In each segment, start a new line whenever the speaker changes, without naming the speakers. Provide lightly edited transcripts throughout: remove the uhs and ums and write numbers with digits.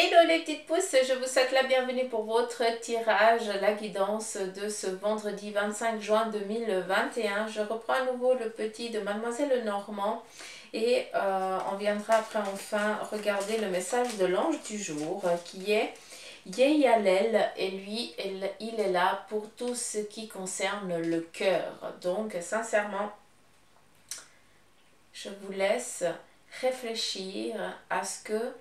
Hello les petites pousses, je vous souhaite la bienvenue pour votre tirage, la guidance de ce vendredi 25 juin 2021. Je reprends à nouveau le petit de Mademoiselle Normand et on viendra après enfin regarder le message de l'ange du jour qui est Yeyalel, et lui, il est là pour tout ce qui concerne le cœur. Donc sincèrement, je vous laisse réfléchir à ce que,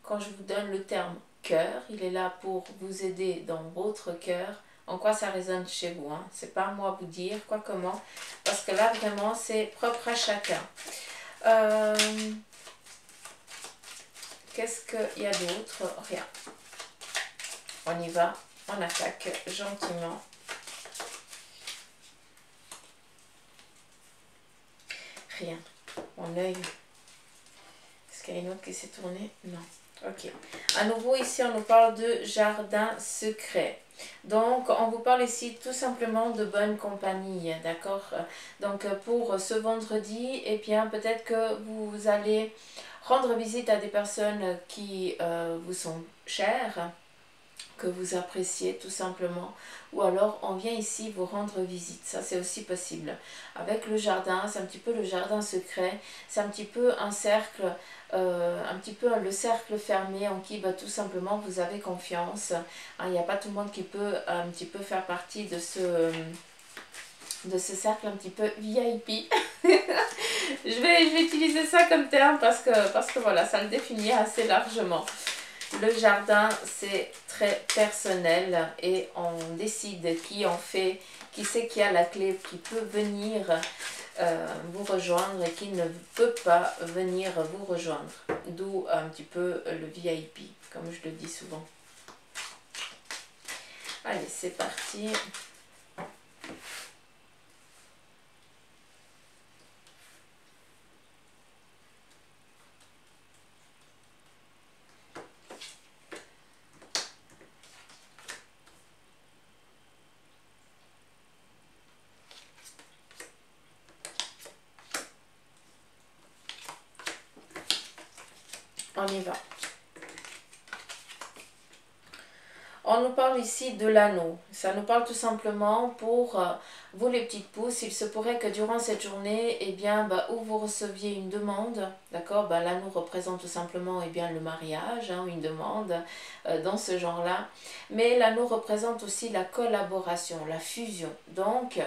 quand je vous donne le terme cœur, il est là pour vous aider dans votre cœur, en quoi ça résonne chez vous. Hein. C'est pas à moi à vous dire quoi, comment, parce que là vraiment c'est propre à chacun. Qu'est-ce qu'il y a d'autre? Rien. On y va, on attaque gentiment. Rien. Mon œil. Est-ce qu'il y a une autre qui s'est tournée? Non. Ok. À nouveau, ici, on nous parle de jardin secret. Donc, on vous parle ici tout simplement de bonne compagnie, d'accord? Donc, pour ce vendredi, eh bien, peut-être que vous allez rendre visite à des personnes qui vous sont chères, que vous appréciez tout simplement, ou alors on vient ici vous rendre visite, ça c'est aussi possible. Avec le jardin, c'est un petit peu le jardin secret, c'est un petit peu un cercle, un petit peu le cercle fermé en qui tout simplement vous avez confiance. Il n'y a pas tout le monde qui peut un petit peu faire partie de ce cercle un petit peu VIP. je vais utiliser ça comme terme parce que voilà, ça le définit assez largement. Le jardin, c'est très personnel et on décide qui en fait, qui c'est qui a la clé, qui peut venir vous rejoindre et qui ne peut pas venir vous rejoindre. D'où un petit peu le VIP, comme je le dis souvent. Allez, c'est parti. On y va. On nous parle ici de l'anneau. Ça nous parle tout simplement pour vous les petites pousses. Il se pourrait que durant cette journée, eh bien, où vous receviez une demande, d'accord, l'anneau représente tout simplement le mariage, hein, une demande dans ce genre-là. Mais l'anneau représente aussi la collaboration, la fusion. Donc,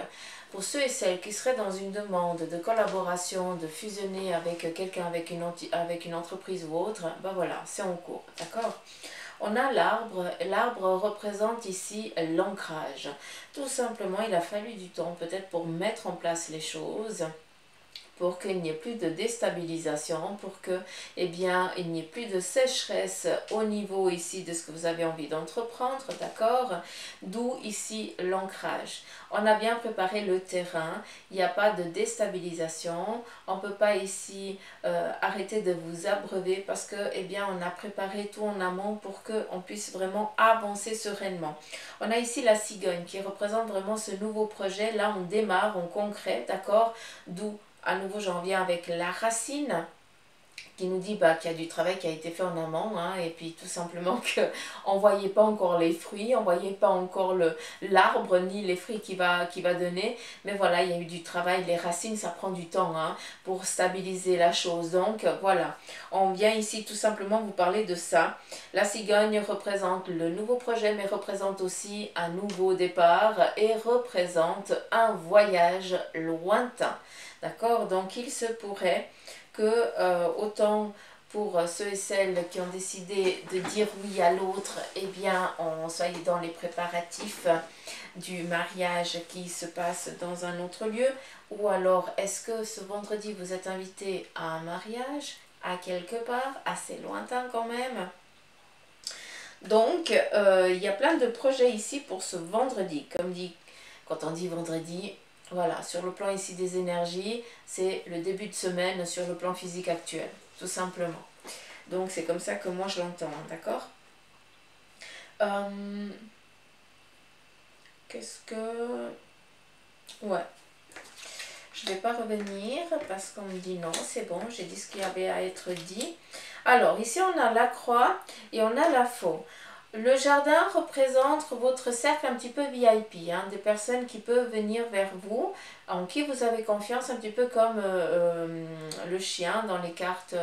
pour ceux et celles qui seraient dans une demande de collaboration, de fusionner avec quelqu'un, avec une entreprise ou autre, voilà, c'est en cours, d'accord? On a l'arbre. L'arbre représente ici l'ancrage. Tout simplement, il a fallu du temps peut-être pour mettre en place les choses, pour qu'il n'y ait plus de déstabilisation, pour que, il n'y ait plus de sécheresse au niveau ici de ce que vous avez envie d'entreprendre, d'accord? D'où ici l'ancrage. On a bien préparé le terrain, il n'y a pas de déstabilisation, on ne peut pas ici arrêter de vous abreuver parce que, on a préparé tout en amont pour qu'on puisse vraiment avancer sereinement. On a ici la cigogne qui représente vraiment ce nouveau projet, là on démarre, on concret, d'accord? D'où à nouveau, j'en viens avec la racine qui nous dit qu'il y a du travail qui a été fait en amont, hein, et puis tout simplement qu'on ne voyait pas encore les fruits, on ne voyait pas encore l'arbre ni les fruits qu'il va donner, mais voilà, il y a eu du travail, les racines ça prend du temps hein, pour stabiliser la chose, donc voilà, on vient ici tout simplement vous parler de ça. La cigogne représente le nouveau projet, mais représente aussi un nouveau départ et représente un voyage lointain. D'accord? Donc il se pourrait que autant pour ceux et celles qui ont décidé de dire oui à l'autre, on soit dans les préparatifs du mariage qui se passe dans un autre lieu, ou alors est-ce que ce vendredi vous êtes invité à un mariage, à quelque part, assez lointain quand même. Donc il y a plein de projets ici pour ce vendredi, comme dit, quand on dit vendredi. Voilà, sur le plan ici des énergies, c'est le début de semaine sur le plan physique actuel, tout simplement. Donc c'est comme ça que moi je l'entends, hein, d'accord? Qu'est-ce que... Ouais. Je ne vais pas revenir parce qu'on me dit non, c'est bon, j'ai dit ce qu'il y avait à être dit. Alors, ici, on a la croix et on a la faux. Le jardin représente votre cercle un petit peu VIP, hein, des personnes qui peuvent venir vers vous, en qui vous avez confiance, un petit peu comme le chien dans les cartes,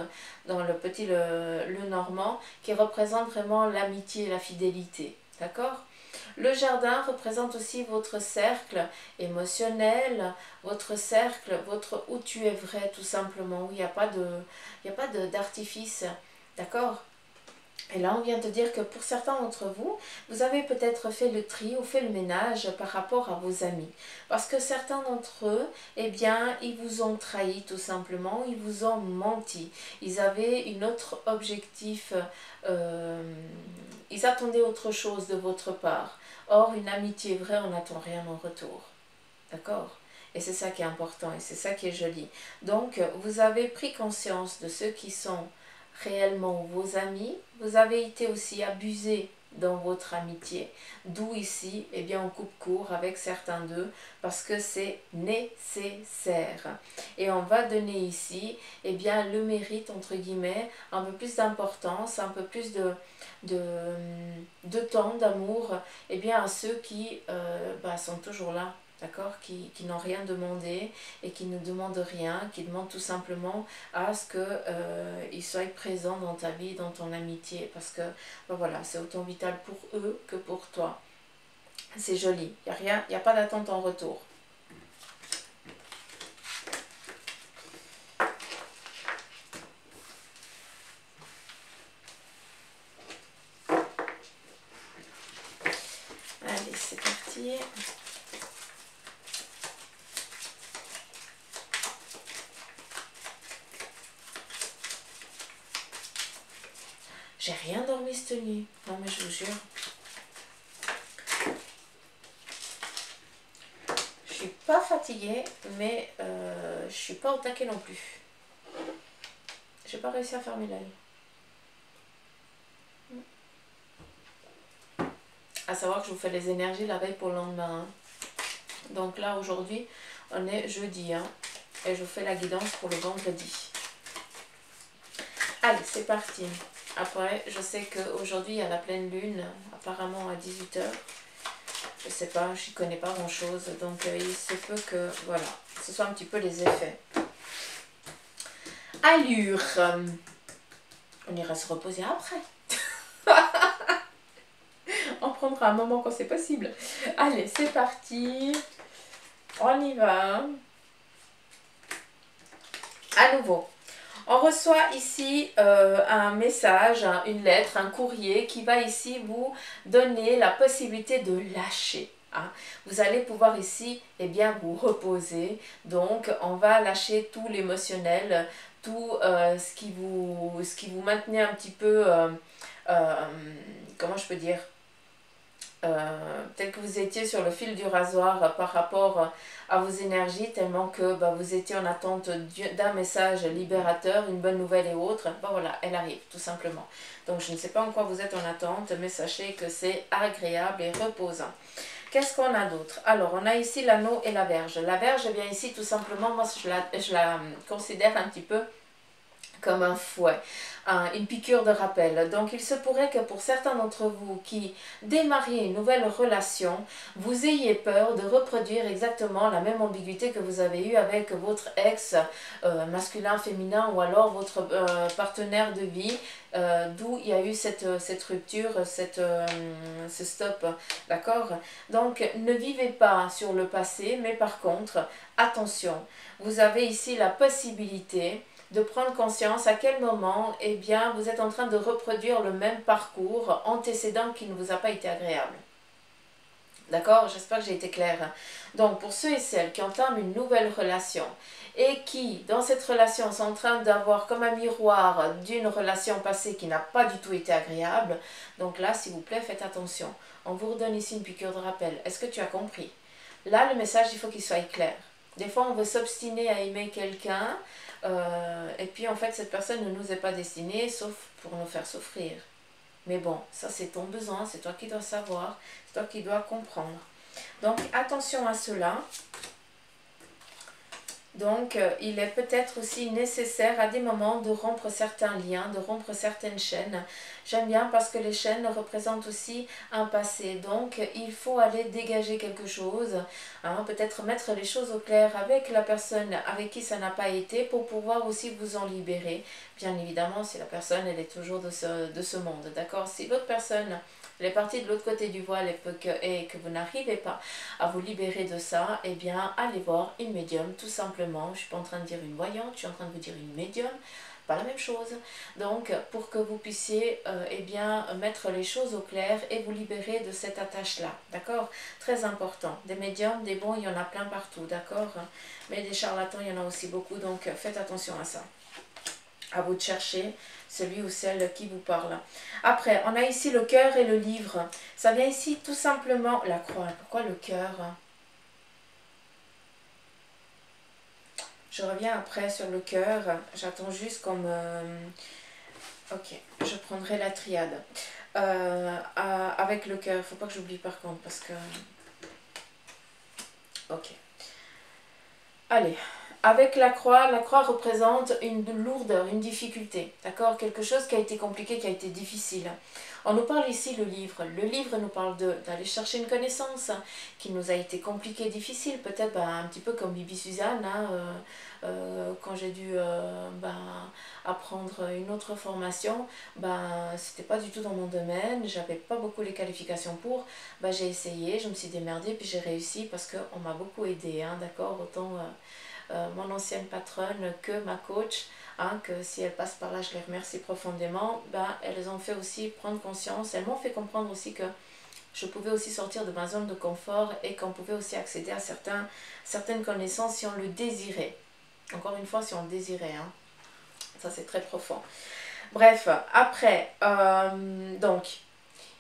dans le petit le normand, qui représente vraiment l'amitié et la fidélité. D'accord? Le jardin représente aussi votre cercle émotionnel, votre cercle, où tu es vrai tout simplement, où il n'y a pas d'artifice. D'accord? Et là, on vient de dire que pour certains d'entre vous, vous avez peut-être fait le tri ou fait le ménage par rapport à vos amis. Parce que certains d'entre eux, eh bien, ils vous ont trahi tout simplement, ils vous ont menti. Ils avaient un autre objectif, ils attendaient autre chose de votre part. Or, une amitié vraie, on n'attend rien en retour. D'accord? Et c'est ça qui est important et c'est ça qui est joli. Donc, vous avez pris conscience de ceux qui sont réellement vos amis. Vous avez été aussi abusé dans votre amitié. D'où ici, eh bien, on coupe court avec certains d'eux parce que c'est nécessaire. Et on va donner ici, eh bien, le mérite, entre guillemets, un peu plus d'importance, un peu plus de temps, d'amour, eh bien, à ceux qui sont toujours là. D'accord, qui n'ont rien demandé et qui ne demandent rien, qui demandent tout simplement à ce qu'ils soient présents dans ta vie, dans ton amitié, parce que voilà, c'est autant vital pour eux que pour toi. C'est joli, il n'y a pas d'attente en retour. Allez, c'est parti. J'ai rien dormi cette nuit. Non mais je vous jure. Je suis pas fatiguée, mais je suis pas au taquet non plus. J'ai pas réussi à fermer l'œil. À savoir que je vous fais les énergies la veille pour le lendemain. Hein. Donc là aujourd'hui, on est jeudi. Hein, et je vous fais la guidance pour le vendredi. Allez, c'est parti. Après, je sais qu'aujourd'hui, il y a la pleine lune, apparemment à 18 h. Je sais pas, je n'y connais pas grand chose. Donc, il se peut que, voilà, ce soit un petit peu les effets. Allure. On ira se reposer après. On prendra un moment quand c'est possible. Allez, c'est parti. On y va. À nouveau. On reçoit ici un message, une lettre, un courrier qui va ici vous donner la possibilité de lâcher. Hein. Vous allez pouvoir ici vous reposer. Donc on va lâcher tout l'émotionnel, tout ce qui vous maintenait un petit peu, comment je peux dire, peut-être que vous étiez sur le fil du rasoir par rapport à vos énergies, tellement que vous étiez en attente d'un message libérateur, une bonne nouvelle et autre. Voilà, elle arrive tout simplement. Donc je ne sais pas en quoi vous êtes en attente, mais sachez que c'est agréable et reposant. Qu'est-ce qu'on a d'autre? Alors, on a ici l'anneau et la verge. La verge, eh bien ici, tout simplement, moi je la considère un petit peu comme un fouet, une piqûre de rappel. Donc il se pourrait que pour certains d'entre vous qui démarriez une nouvelle relation, vous ayez peur de reproduire exactement la même ambiguïté que vous avez eue avec votre ex masculin, féminin ou alors votre partenaire de vie, d'où il y a eu cette rupture, ce stop, d'accord? Donc ne vivez pas sur le passé, mais par contre, attention, vous avez ici la possibilité de prendre conscience à quel moment vous êtes en train de reproduire le même parcours antécédent qui ne vous a pas été agréable. D'accord? J'espère que j'ai été claire. Donc, pour ceux et celles qui entament une nouvelle relation et qui, dans cette relation, sont en train d'avoir comme un miroir d'une relation passée qui n'a pas du tout été agréable, donc là, s'il vous plaît, faites attention. On vous redonne ici une piqûre de rappel. Est-ce que tu as compris? Là, le message, il faut qu'il soit clair. Des fois, on veut s'obstiner à aimer quelqu'un, et puis en fait cette personne ne nous est pas destinée sauf pour nous faire souffrir. Mais bon, ça c'est ton besoin, c'est toi qui dois savoir, c'est toi qui dois comprendre. Donc attention à cela. Donc, il est peut-être aussi nécessaire à des moments de rompre certains liens, de rompre certaines chaînes. J'aime bien parce que les chaînes représentent aussi un passé. Donc, il faut aller dégager quelque chose, hein, peut-être mettre les choses au clair avec la personne avec qui ça n'a pas été pour pouvoir aussi vous en libérer. Bien évidemment, si la personne, elle est toujours de ce monde, d'accord? Si l'autre personne, elle est partie de l'autre côté du voile et que vous n'arrivez pas à vous libérer de ça, eh bien, allez voir une médium, tout simplement. Je ne suis pas en train de dire une voyante, je suis en train de vous dire une médium, pas la même chose. Donc, pour que vous puissiez, eh bien, mettre les choses au clair et vous libérer de cette attache-là, d'accord? Très important. Des médiums, des bons, il y en a plein partout, d'accord? Mais des charlatans, il y en a aussi beaucoup, donc faites attention à ça. À vous de chercher celui ou celle qui vous parle. Après, on a ici le cœur et le livre. Ça vient ici tout simplement la croix. Pourquoi le cœur? Je reviens après sur le cœur. J'attends juste qu'on me... Ok, je prendrai la triade. Avec le cœur, il ne faut pas que j'oublie par contre parce que... Ok. Allez, avec la croix représente une lourdeur, une difficulté, d'accord? Quelque chose qui a été compliqué, qui a été difficile. On nous parle ici le livre. Le livre nous parle d'aller chercher une connaissance qui nous a été compliquée, difficile, peut-être un petit peu comme Bibi Suzanne, hein, quand j'ai dû apprendre une autre formation, c'était pas du tout dans mon domaine, j'avais pas beaucoup les qualifications pour, j'ai essayé, je me suis démerdée, puis j'ai réussi parce qu'on m'a beaucoup aidé, hein, d'accord? Autant mon ancienne patronne que ma coach, hein, que si elles passent par là, je les remercie profondément, elles ont fait aussi prendre conscience, elles m'ont fait comprendre aussi que je pouvais aussi sortir de ma zone de confort et qu'on pouvait aussi accéder à certaines connaissances si on le désirait. Encore une fois, si on le désirait, hein. Ça c'est très profond. Bref, après, donc,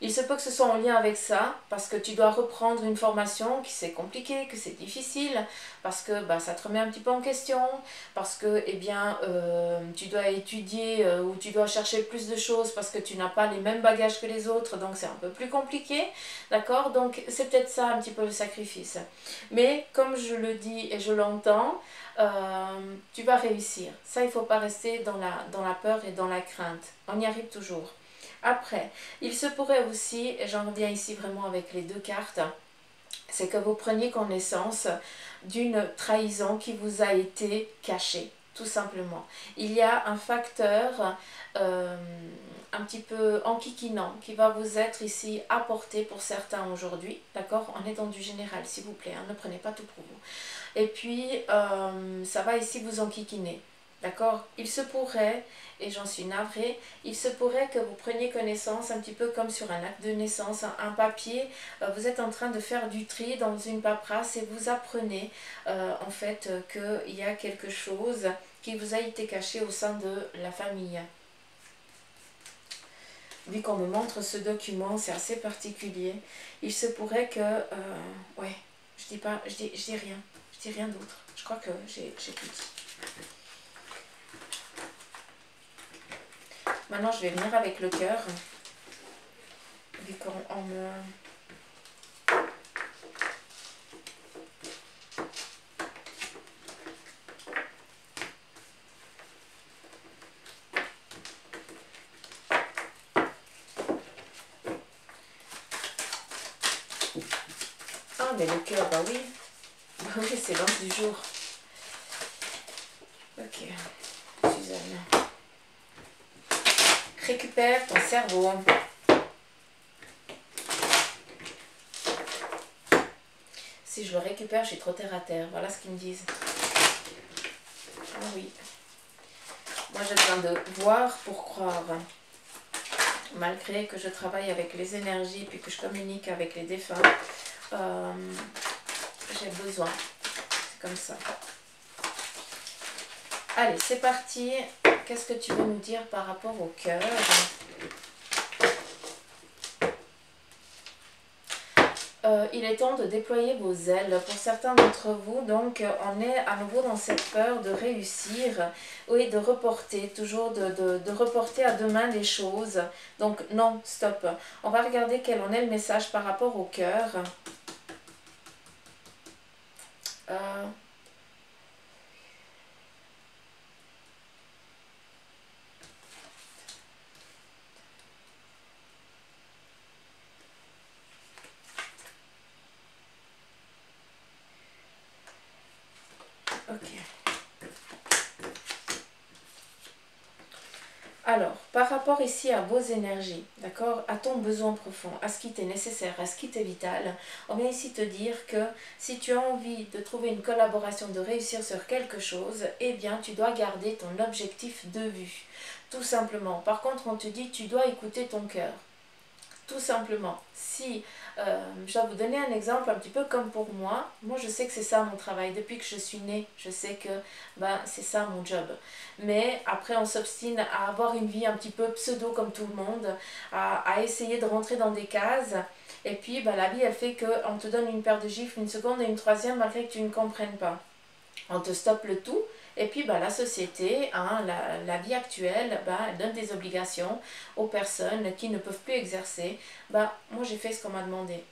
il se peut que ce soit en lien avec ça, parce que tu dois reprendre une formation qui c'est compliqué, que c'est difficile, parce que ça te remet un petit peu en question, parce que tu dois étudier ou tu dois chercher plus de choses parce que tu n'as pas les mêmes bagages que les autres, donc c'est un peu plus compliqué, d'accord? Donc c'est peut-être ça un petit peu le sacrifice. Mais comme je le dis et je l'entends, tu vas réussir. Ça, il ne faut pas rester dans la peur et dans la crainte. On y arrive toujours. Après, il se pourrait aussi, et j'en reviens ici vraiment avec les deux cartes, c'est que vous preniez connaissance d'une trahison qui vous a été cachée, tout simplement. Il y a un facteur un petit peu enquiquinant qui va vous être ici apporté pour certains aujourd'hui, d'accord? On est dans du général, s'il vous plaît, hein, ne prenez pas tout pour vous. Et puis, ça va ici vous enquiquiner. D'accord? Il se pourrait, et j'en suis navrée, il se pourrait que vous preniez connaissance un petit peu comme sur un acte de naissance, un papier, vous êtes en train de faire du tri dans une paperasse et vous apprenez en fait qu'il y a quelque chose qui vous a été caché au sein de la famille. Vu qu'on me montre ce document, c'est assez particulier. Il se pourrait que... ouais, je dis rien. Je dis rien d'autre. Je crois que j'ai tout dit. Maintenant, je vais venir avec le cœur. Vu qu'on me... Ah, mais le cœur, bah oui. Bah oui, c'est l'ange du jour. Ok, Suzanne. Récupère ton cerveau. Si je le récupère, je suis trop terre à terre. Voilà ce qu'ils me disent. Ah oui. Moi, j'ai besoin de voir pour croire. Malgré que je travaille avec les énergies puis que je communique avec les défunts, j'ai besoin. C'est comme ça. Allez, c'est parti. Qu'est-ce que tu veux nous dire par rapport au cœur? Il est temps de déployer vos ailes. Pour certains d'entre vous, donc, on est à nouveau dans cette peur de réussir, oui, de reporter, toujours de reporter à demain les choses. Donc, non, stop. On va regarder quel en est le message par rapport au cœur. Alors, par rapport ici à vos énergies, d'accord, à ton besoin profond, à ce qui t'est nécessaire, à ce qui t'est vital, on vient ici te dire que si tu as envie de trouver une collaboration, de réussir sur quelque chose, eh bien, tu dois garder ton objectif de vue, tout simplement. Par contre, on te dit, tu dois écouter ton cœur. Tout simplement, si je dois vous donner un exemple un petit peu comme pour moi, je sais que c'est ça mon travail, depuis que je suis née, je sais que c'est ça mon job. Mais après on s'obstine à avoir une vie un petit peu pseudo comme tout le monde, à essayer de rentrer dans des cases, et puis la vie elle fait qu'on te donne une paire de gifles, une seconde et une troisième malgré que tu ne comprennes pas. On te stoppe le tout. Et puis la société, la vie actuelle, elle donne des obligations aux personnes qui ne peuvent plus exercer. Moi j'ai fait ce qu'on m'a demandé.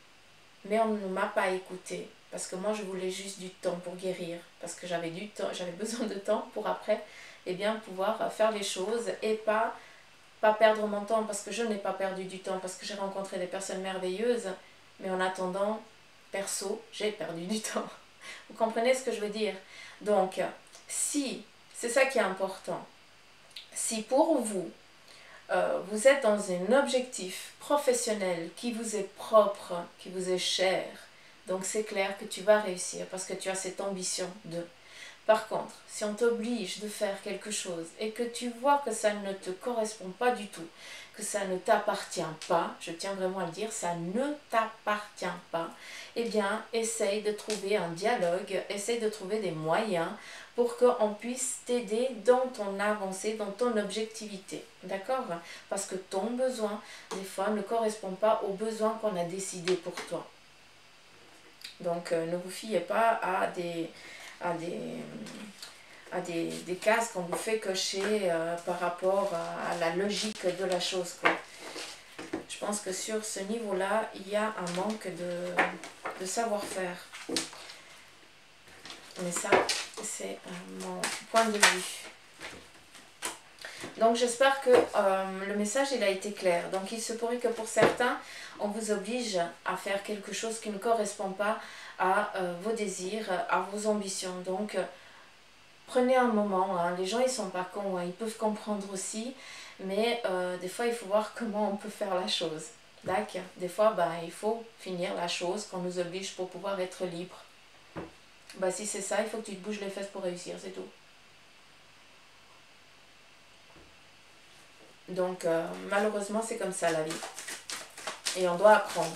Mais on ne m'a pas écouté. Parce que moi je voulais juste du temps pour guérir. Parce que j'avais du temps, j'avais besoin de temps pour après pouvoir faire les choses et pas perdre mon temps. Parce que je n'ai pas perdu du temps. Parce que j'ai rencontré des personnes merveilleuses. Mais en attendant, perso, j'ai perdu du temps. Vous comprenez ce que je veux dire? Donc, si, c'est ça qui est important, si pour vous, vous êtes dans un objectif professionnel qui vous est propre, qui vous est cher, donc c'est clair que tu vas réussir parce que tu as cette ambition de... Par contre, si on t'oblige de faire quelque chose et que tu vois que ça ne te correspond pas du tout, que ça ne t'appartient pas, je tiens vraiment à le dire, ça ne t'appartient pas, eh bien, essaye de trouver un dialogue, essaye de trouver des moyens pour qu'on puisse t'aider dans ton avancée, dans ton objectivité, d'accord? Parce que ton besoin, des fois, ne correspond pas aux besoins qu'on a décidés pour toi. Donc, ne vous fiez pas à des cases qu'on vous fait cocher par rapport à la logique de la chose, quoi. Je pense que sur ce niveau-là, il y a un manque de savoir-faire. Mais ça, c'est mon point de vue. Donc j'espère que le message il a été clair. Donc il se pourrait que pour certains, on vous oblige à faire quelque chose qui ne correspond pas à vos désirs, à vos ambitions. Donc prenez un moment, hein. Les gens ils sont pas cons, hein. Ils peuvent comprendre aussi, mais des fois il faut voir comment on peut faire la chose. D'accord? Des fois il faut finir la chose qu'on nous oblige pour pouvoir être libre. Si c'est ça, il faut que tu te bouges les fesses pour réussir, c'est tout. Donc malheureusement c'est comme ça la vie. Et on doit apprendre.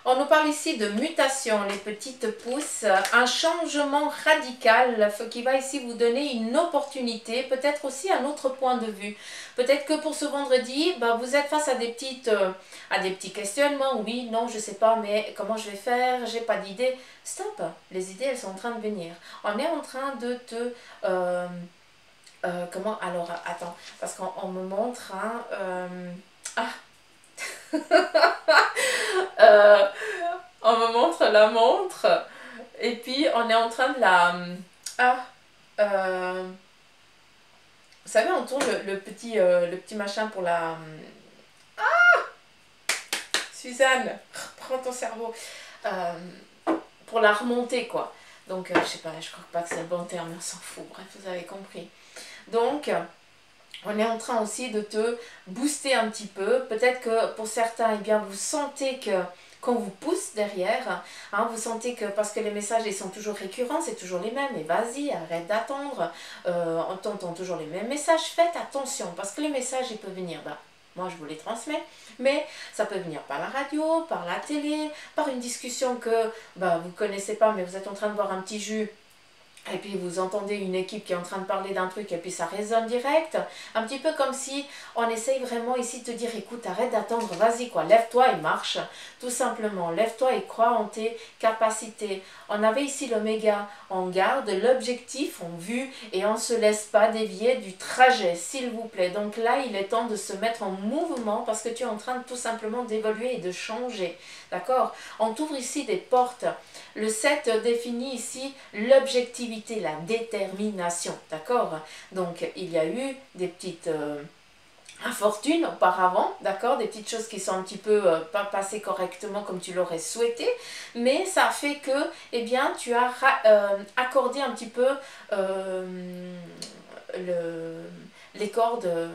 On nous parle ici de mutation, les petites pousses, un changement radical qui va ici vous donner une opportunité, peut-être aussi un autre point de vue. Peut-être que pour ce vendredi, vous êtes face à des petits questionnements. Oui, non, je sais pas, mais comment je vais faire? J'ai pas d'idée. Stop, les idées, elles sont en train de venir. On est en train de te... comment? Alors, attends, parce qu'on me montre on me montre la montre et puis on est en train de la... vous savez, on tourne le petit machin pour la... Suzanne, prends ton cerveau. Pour la remonter, quoi. Donc, je sais pas, je crois pas que c'est le bon terme, on s'en fout. Bref, vous avez compris. Donc... on est en train aussi de te booster un petit peu. Peut-être que pour certains, eh bien, vous sentez qu'on vous pousse derrière. Hein, vous sentez que, parce que les messages ils sont toujours récurrents, c'est toujours les mêmes. Et vas-y, arrête d'attendre. On t'entend toujours les mêmes messages. Faites attention, parce que les messages, ils peuvent venir. Moi, je vous les transmets. Mais ça peut venir par la radio, par la télé, par une discussion que vous ne connaissez pas, mais vous êtes en train de boire un petit jus. Et puis vous entendez une équipe qui est en train de parler d'un truc et puis ça résonne direct. Un petit peu comme si on essaye vraiment ici de te dire écoute, arrête d'attendre, vas-y quoi, lève-toi et marche. Tout simplement, lève-toi et crois en tes capacités. On avait ici l'oméga, on garde l'objectif en vue et on ne se laisse pas dévier du trajet, s'il vous plaît. Donc là, il est temps de se mettre en mouvement parce que tu es en train de tout simplement d'évoluer et de changer. D'accord? On t'ouvre ici des portes. Le 7 définit ici l'objectivité, la détermination, d'accord? Donc, il y a eu des petites infortune auparavant, d'accord, des petites choses qui sont un petit peu pas passées correctement comme tu l'aurais souhaité, mais ça fait que, eh bien, tu as accordé un petit peu les cordes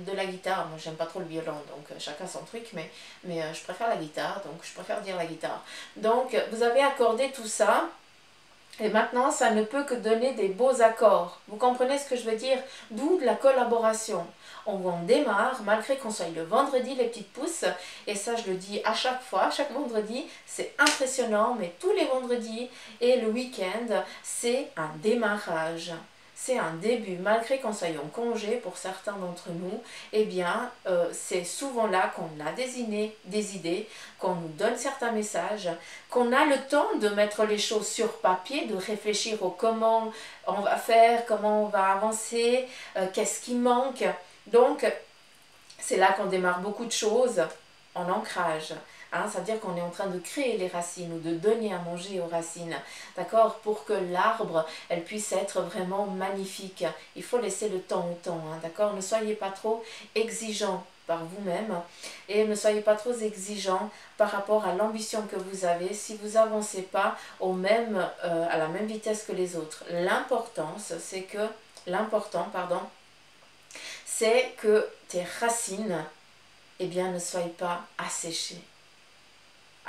de la guitare. Moi, j'aime pas trop le violon, donc chacun son truc, mais je préfère la guitare, donc je préfère dire la guitare. Donc, vous avez accordé tout ça. Et maintenant, ça ne peut que donner des beaux accords. Vous comprenez ce que je veux dire? D'où de la collaboration. On démarre, malgré qu'on soit le vendredi, les petites pousses. Et ça, je le dis à chaque fois, chaque vendredi, c'est impressionnant. Mais tous les vendredis et le week-end, c'est un démarrage. C'est un début, malgré qu'on soit en congé pour certains d'entre nous, eh bien, c'est souvent là qu'on a des idées, qu'on nous donne certains messages, qu'on a le temps de mettre les choses sur papier, de réfléchir au comment on va faire, comment on va avancer, qu'est-ce qui manque. Donc, c'est là qu'on démarre beaucoup de choses en ancrage. Hein, c'est-à-dire qu'on est en train de créer les racines ou de donner à manger aux racines, d'accord, pour que l'arbre, elle puisse être vraiment magnifique. Il faut laisser le temps au temps, hein, d'accord. Ne soyez pas trop exigeants par vous-même et ne soyez pas trop exigeants par rapport à l'ambition que vous avez si vous avancez pas à la même vitesse que les autres. L'important, c'est que tes racines, eh bien, ne soient pas asséchées.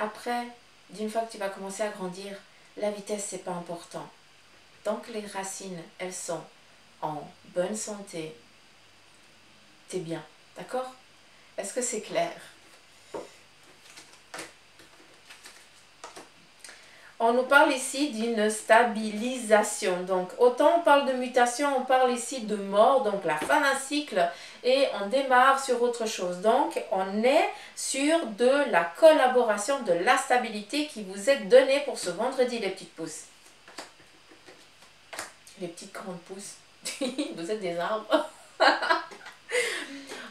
Après, d'une fois que tu vas commencer à grandir, la vitesse, c'est pas important. Tant que les racines, elles sont en bonne santé, t'es bien. D'accord? Est-ce que c'est clair? On nous parle ici d'une stabilisation. Donc, autant on parle de mutation, on parle ici de mort, donc la fin d'un cycle, et on démarre sur autre chose. Donc, on est sur de la collaboration, de la stabilité qui vous est donnée pour ce vendredi, les petites pousses. Les petites grandes pousses. Vous êtes des arbres.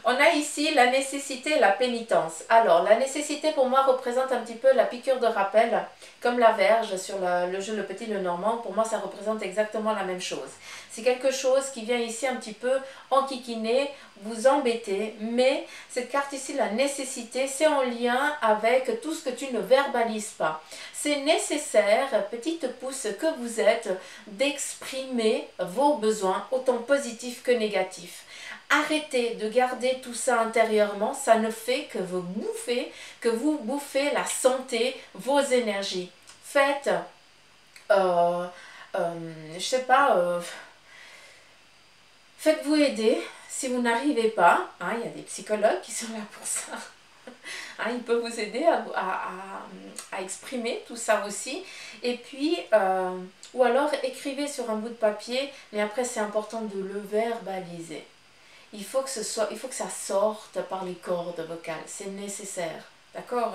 On a ici la nécessité et la pénitence. Alors, la nécessité pour moi représente un petit peu la piqûre de rappel, comme la verge sur le jeu Le Petit Le Normand. Pour moi, ça représente exactement la même chose. C'est quelque chose qui vient ici un petit peu enquiquiner, vous embêter, mais cette carte ici, la nécessité, c'est en lien avec tout ce que tu ne verbalises pas. C'est nécessaire, petite pouce que vous êtes, d'exprimer vos besoins, autant positifs que négatifs. Arrêtez de garder tout ça intérieurement, ça ne fait que vous bouffez la santé, vos énergies. Faites, je sais pas, faites-vous aider si vous n'arrivez pas. Hein, il y a des psychologues qui sont là pour ça. Hein, ils peuvent vous aider à exprimer tout ça aussi. Et puis, ou alors écrivez sur un bout de papier, mais après c'est important de le verbaliser. Il faut que ça sorte par les cordes vocales, c'est nécessaire, d'accord?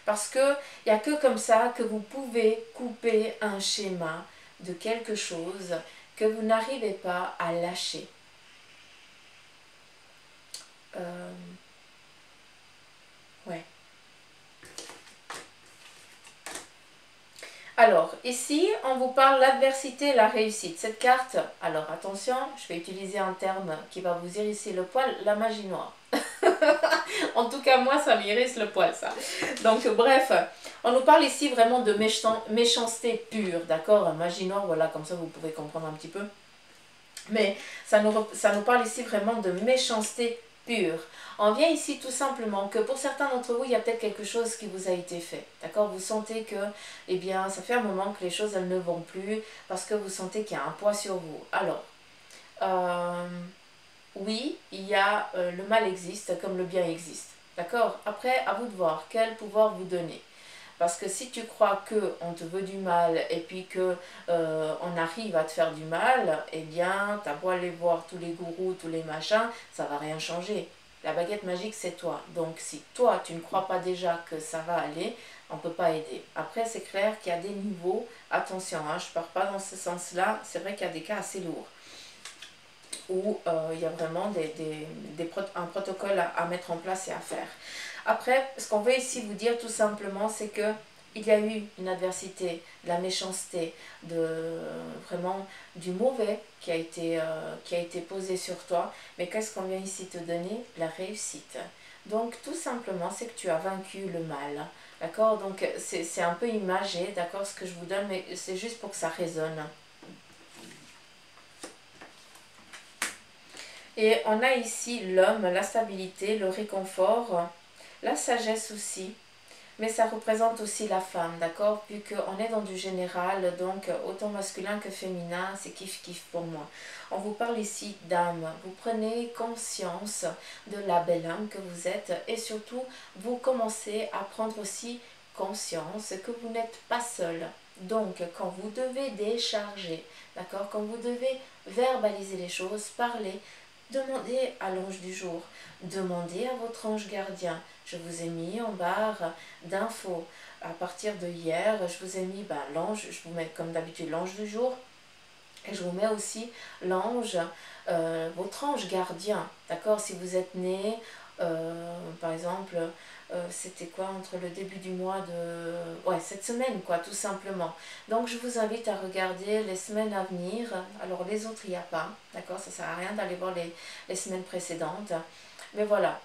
Parce que il n'y a que comme ça que vous pouvez couper un schéma de quelque chose que vous n'arrivez pas à lâcher. Ouais. Alors, ici, on vous parle l'adversité et la réussite. Cette carte, alors attention, je vais utiliser un terme qui va vous hérisser le poil, la magie noire. En tout cas, moi, ça m'irrisse le poil, ça. Donc, bref, on nous parle ici vraiment de méchanceté pure, d'accord? Magie noire, voilà, comme ça, vous pouvez comprendre un petit peu. Mais ça nous parle ici vraiment de méchanceté pure. On vient ici tout simplement que pour certains d'entre vous, il y a peut-être quelque chose qui vous a été fait. D'accord? Vous sentez que, eh bien, ça fait un moment que les choses, elles ne vont plus parce que vous sentez qu'il y a un poids sur vous. Alors, oui, le mal existe comme le bien existe. D'accord? Après, à vous de voir quel pouvoir vous donner. Parce que si tu crois qu'on te veut du mal et puis que on arrive à te faire du mal, eh bien, t'as beau aller voir tous les gourous, tous les machins, ça va rien changer. La baguette magique, c'est toi. Donc, si toi, tu ne crois pas déjà que ça va aller, on ne peut pas aider. Après, c'est clair qu'il y a des niveaux. Attention, hein, je ne pars pas dans ce sens-là. C'est vrai qu'il y a des cas assez lourds où il y a vraiment un protocole à mettre en place et à faire. Après, ce qu'on veut ici vous dire tout simplement, c'est que il y a eu une adversité, de la méchanceté, vraiment du mauvais qui a été posé sur toi. Mais qu'est-ce qu'on vient ici te donner? La réussite. Donc tout simplement, c'est que tu as vaincu le mal. D'accord? Donc c'est un peu imagé, d'accord, ce que je vous donne, mais c'est juste pour que ça résonne. Et on a ici l'homme, la stabilité, le réconfort, la sagesse aussi. Mais ça représente aussi la femme, d'accord? Vu qu'on est dans du général, donc autant masculin que féminin, c'est kiff-kiff pour moi. On vous parle ici d'âme. Vous prenez conscience de la belle âme que vous êtes et surtout, vous commencez à prendre aussi conscience que vous n'êtes pas seul. Donc, quand vous devez décharger, d'accord? Quand vous devez verbaliser les choses, parler, demandez à l'ange du jour, demandez à votre ange gardien. Je vous ai mis en barre d'infos. À partir de hier, je vous ai mis l'ange, je vous mets comme d'habitude l'ange du jour. Et je vous mets aussi l'ange, votre ange gardien. D'accord? Si vous êtes né, par exemple, c'était quoi entre le début du mois de... Ouais, cette semaine, quoi, tout simplement. Donc, je vous invite à regarder les semaines à venir. Alors, les autres, il n'y a pas. D'accord? Ça ne sert à rien d'aller voir les semaines précédentes. Mais voilà.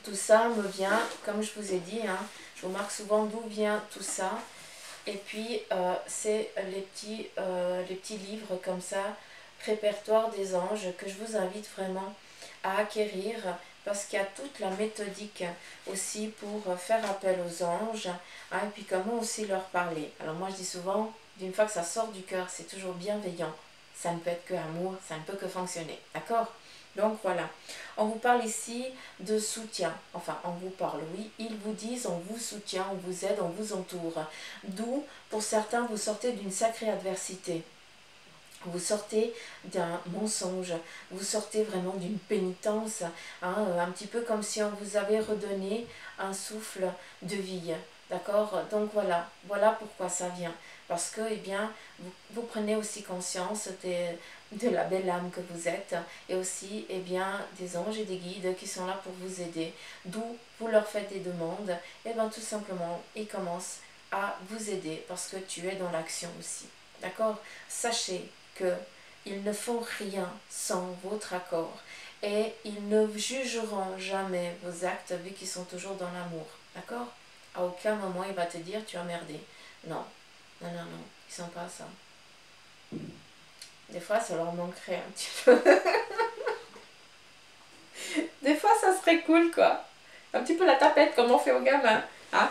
Tout ça me vient, comme je vous ai dit, hein, je vous marque souvent d'où vient tout ça. Et puis, c'est les petits livres comme ça, répertoire des anges, que je vous invite vraiment à acquérir parce qu'il y a toute la méthodique aussi pour faire appel aux anges, hein, et puis comment aussi leur parler. Alors moi je dis souvent, d'une fois que ça sort du cœur, c'est toujours bienveillant. Ça ne peut être que amour, ça ne peut que fonctionner. D'accord? Donc voilà, on vous parle ici de soutien. Enfin, on vous parle, oui. Ils vous disent, on vous soutient, on vous aide, on vous entoure. D'où, pour certains, vous sortez d'une sacrée adversité. Vous sortez d'un mensonge, vous sortez vraiment d'une pénitence, hein, un petit peu comme si on vous avait redonné un souffle de vie. D'accord? Donc voilà, voilà pourquoi ça vient. Parce que, eh bien, vous prenez aussi conscience de la belle âme que vous êtes et aussi, eh bien, des anges et des guides qui sont là pour vous aider. D'où vous leur faites des demandes, et bien tout simplement, ils commencent à vous aider parce que tu es dans l'action aussi. D'accord? Sachez qu'ils ne font rien sans votre accord et ils ne jugeront jamais vos actes vu qu'ils sont toujours dans l'amour. D'accord? À aucun moment il va te dire tu as merdé. Non, non, non, non, ils sont pas ça. Des fois ça leur manquerait un petit peu. Des fois ça serait cool quoi. Un petit peu la tapette comme on fait aux gamins. Hein?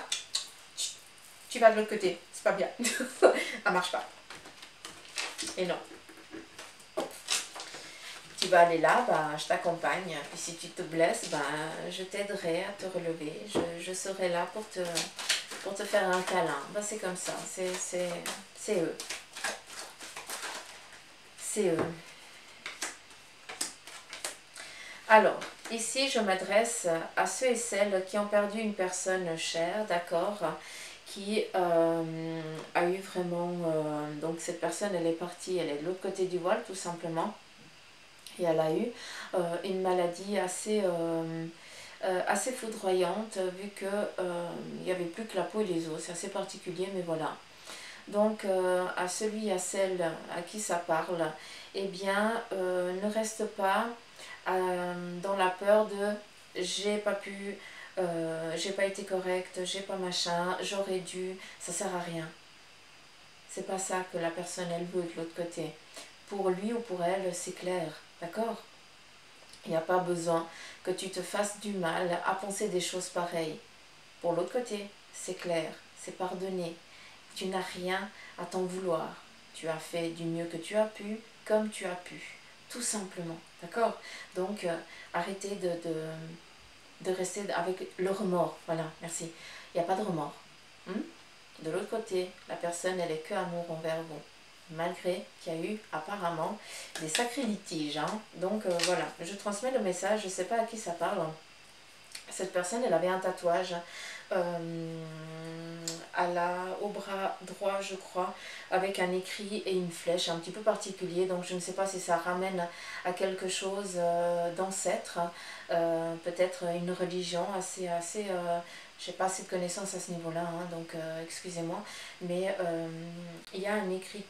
Tu vas de l'autre côté, c'est pas bien. Ça marche pas. Et non. Tu vas aller là, je t'accompagne. Puis si tu te blesses, je t'aiderai à te relever. Je serai là pour te faire un câlin. C'est comme ça. C'est eux. C'est eux. Alors, ici, je m'adresse à ceux et celles qui ont perdu une personne chère, d'accord, qui a eu vraiment... donc, cette personne, elle est partie, elle est de l'autre côté du voile, tout simplement. Et elle a eu une maladie assez foudroyante vu que il n'y avait plus que la peau et les os. C'est assez particulier, mais voilà. Donc à celui, à celle à qui ça parle, eh bien ne reste pas dans la peur de j'ai pas pu, j'ai pas été correcte, j'ai pas machin, j'aurais dû, ça sert à rien. C'est pas ça que la personne elle veut de l'autre côté. Pour lui ou pour elle, c'est clair, d'accord? Il n'y a pas besoin que tu te fasses du mal à penser des choses pareilles. Pour l'autre côté, c'est clair, c'est pardonné. Tu n'as rien à t'en vouloir. Tu as fait du mieux que tu as pu, comme tu as pu. Tout simplement, d'accord? Donc, arrêtez de rester avec le remords. Voilà, merci. Il n'y a pas de remords. De l'autre côté, la personne, elle est que amour envers vous. Malgré qu'il y a eu apparemment des sacrés litiges. Hein. Donc voilà, je transmets le message, je ne sais pas à qui ça parle. Cette personne, elle avait un tatouage au bras droit, je crois, avec un écrit et une flèche un petit peu particulier. Donc je ne sais pas si ça ramène à quelque chose d'ancêtre, peut-être une religion assez je n'ai pas assez de connaissances à ce niveau-là, hein, donc excusez-moi. Mais il y a un écrit,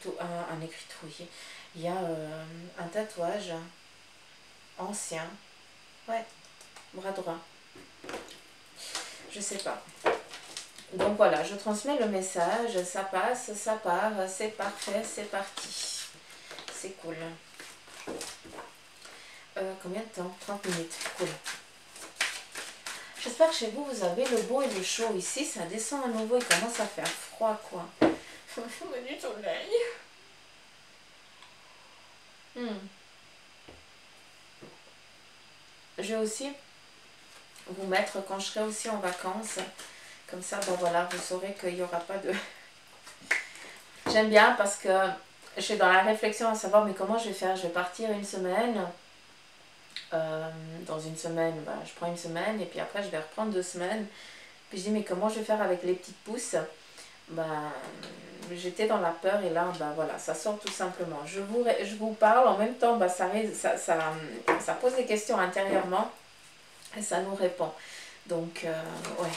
oui, il y a un tatouage ancien, ouais, bras droit. Je sais pas. Donc voilà, je transmets le message, ça passe, ça part, c'est parfait, c'est parti. C'est cool. Combien de temps? 30 minutes, cool. J'espère que chez vous, vous avez le beau et le chaud. Ici, ça descend à nouveau, il commence à faire froid, quoi. Il faut du soleil. Je vais aussi vous mettre quand je serai aussi en vacances. Comme ça, ben voilà, vous saurez qu'il n'y aura pas de... J'aime bien parce que je suis dans la réflexion à savoir, mais comment je vais faire? Je vais partir une semaine. Dans une semaine, ben, je prends une semaine et puis après je vais reprendre 2 semaines. Puis je dis, mais comment je vais faire avec les petites pousses? Ben, j'étais dans la peur et là, ben voilà, ça sort tout simplement. Je vous parle, en même temps, ben, ça pose des questions intérieurement et ça nous répond. Donc, ouais,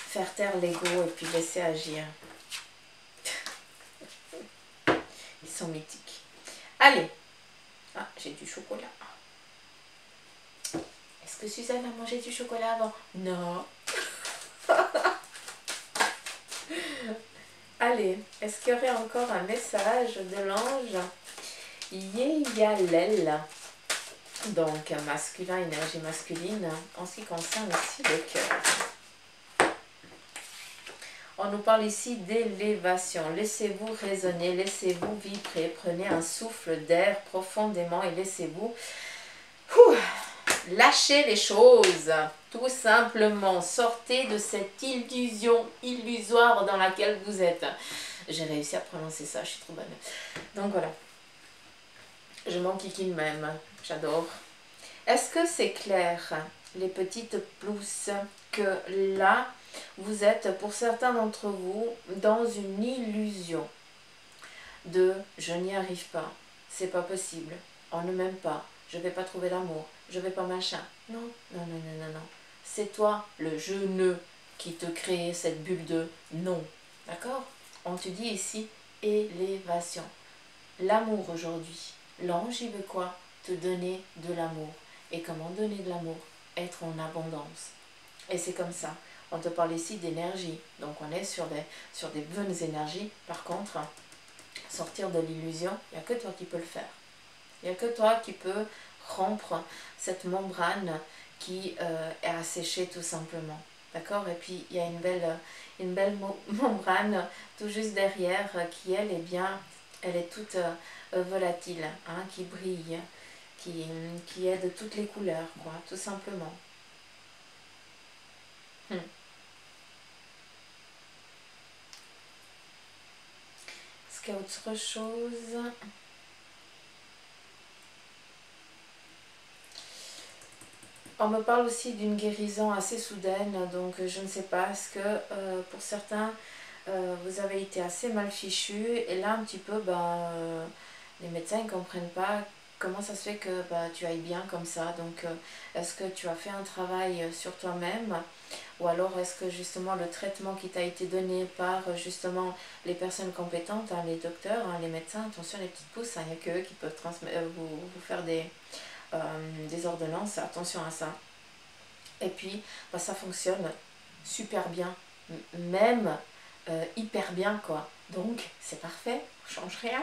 faire taire l'ego et puis laisser agir. Ils sont mythiques. Allez. Ah, j'ai du chocolat. Est-ce que Suzanne a mangé du chocolat avant? Non. Allez, est-ce qu'il y aurait encore un message de l'ange Yeyalel? Donc, masculin, énergie masculine, en ce qui concerne aussi le cœur. On nous parle ici d'élévation. Laissez-vous résonner, laissez-vous vibrer. Prenez un souffle d'air profondément et laissez-vous lâcher les choses. Tout simplement, sortez de cette illusion illusoire dans laquelle vous êtes. J'ai réussi à prononcer ça, je suis trop bonne. Donc voilà. Je m'enquiquine même, j'adore. Est-ce que c'est clair, les petites pousses, que là, vous êtes, pour certains d'entre vous, dans une illusion de « je n'y arrive pas, c'est pas possible, on ne m'aime pas, je vais pas trouver l'amour, je vais pas machin ». Non, non, non, non, non, non. C'est toi, le « je ne » qui te crée cette bulle de « non ». D'accord? On te dit ici « élévation ». L'amour aujourd'hui. L'ange, il veut quoi? Te donner de l'amour. Et comment donner de l'amour? Être en abondance. Et c'est comme ça. On te parle ici d'énergie. Donc on est sur des bonnes énergies. Par contre, sortir de l'illusion, il n'y a que toi qui peux le faire. Il n'y a que toi qui peux rompre cette membrane qui est asséchée tout simplement. D'accord? Et puis il y a une belle membrane tout juste derrière qui, elle, est bien, elle est toute volatile, hein, qui brille, qui est de toutes les couleurs, quoi, tout simplement. Est-ce qu'il y a autre chose? On me parle aussi d'une guérison assez soudaine, donc je ne sais pas, est-ce que pour certains, vous avez été assez mal fichu, et là un petit peu, les médecins ne comprennent pas comment ça se fait que tu ailles bien comme ça. Donc est-ce que tu as fait un travail sur toi-même, ou alors est-ce que justement le traitement qui t'a été donné par justement les personnes compétentes, hein, les docteurs, hein, les médecins, attention les petites pousses, il n'y a que eux qui peuvent vous faire des ordonnances, attention à ça. Et puis ça fonctionne super bien, même hyper bien, quoi. Donc c'est parfait, on change rien.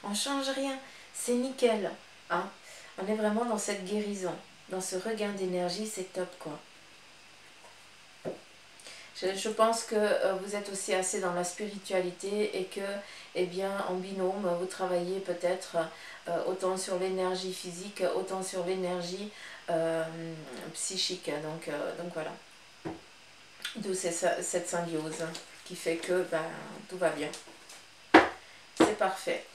On change rien, c'est nickel, hein. On est vraiment dans cette guérison, dans ce regain d'énergie, c'est top, quoi. Je pense que vous êtes aussi assez dans la spiritualité et que, eh bien, en binôme, vous travaillez peut-être autant sur l'énergie physique, autant sur l'énergie psychique. Donc voilà. D'où cette symbiose qui fait que tout va bien. C'est parfait.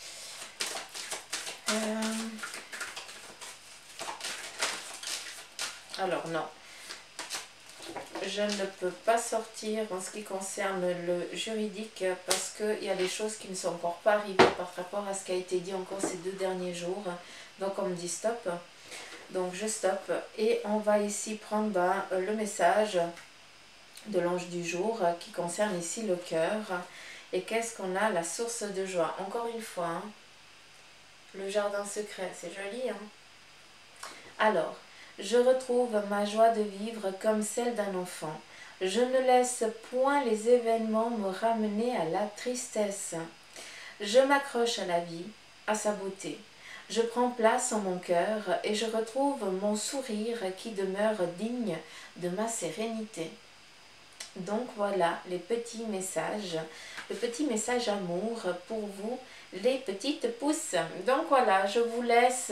Alors non. je ne peux pas sortir en ce qui concerne le juridique parce qu'il y a des choses qui ne sont encore pas arrivées par rapport à ce qui a été dit encore ces 2 derniers jours. Donc on me dit stop. Donc je stoppe et on va ici prendre le message de l'ange du jour qui concerne ici le cœur. Et qu'est-ce qu'on a? La source de joie. Encore une fois, hein, le jardin secret, c'est joli. Hein? Alors, je retrouve ma joie de vivre comme celle d'un enfant. Je ne laisse point les événements me ramener à la tristesse. Je m'accroche à la vie, à sa beauté. Je prends place en mon cœur et je retrouve mon sourire qui demeure digne de ma sérénité. Donc voilà les petits messages, le petit message amour pour vous, les petites pousses. Donc voilà, je vous laisse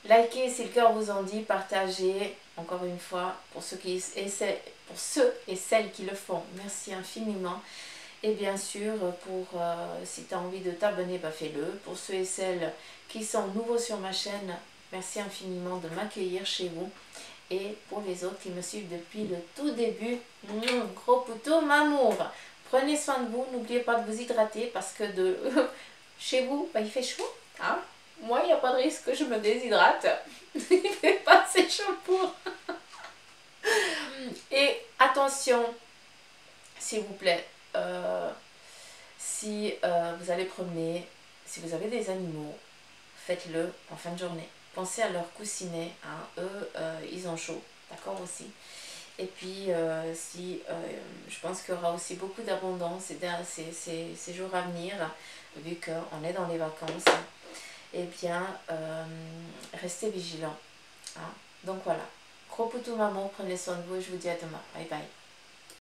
liker si le cœur vous en dit, partager encore une fois pour ceux et celles qui le font. Merci infiniment. Et bien sûr, si tu as envie de t'abonner, fais-le. Pour ceux et celles qui sont nouveaux sur ma chaîne, merci infiniment de m'accueillir chez vous. Et pour les autres qui me suivent depuis le tout début, gros poutou m'amour. Prenez soin de vous, n'oubliez pas de vous hydrater parce que chez vous, il fait chaud. Hein? Moi, il n'y a pas de risque que je me déshydrate. Il ne fait pas assez chaud pour. Et attention, s'il vous plaît, si vous allez promener, si vous avez des animaux, faites-le en fin de journée. Pensez à leur coussinet, hein. Eux, ils ont chaud, d'accord aussi. Et puis, je pense qu'il y aura aussi beaucoup d'abondance ces jours à venir, vu qu'on est dans les vacances. Eh bien, restez vigilants. Hein. Donc voilà, gros poutou maman, prenez soin de vous et je vous dis à demain. Bye bye.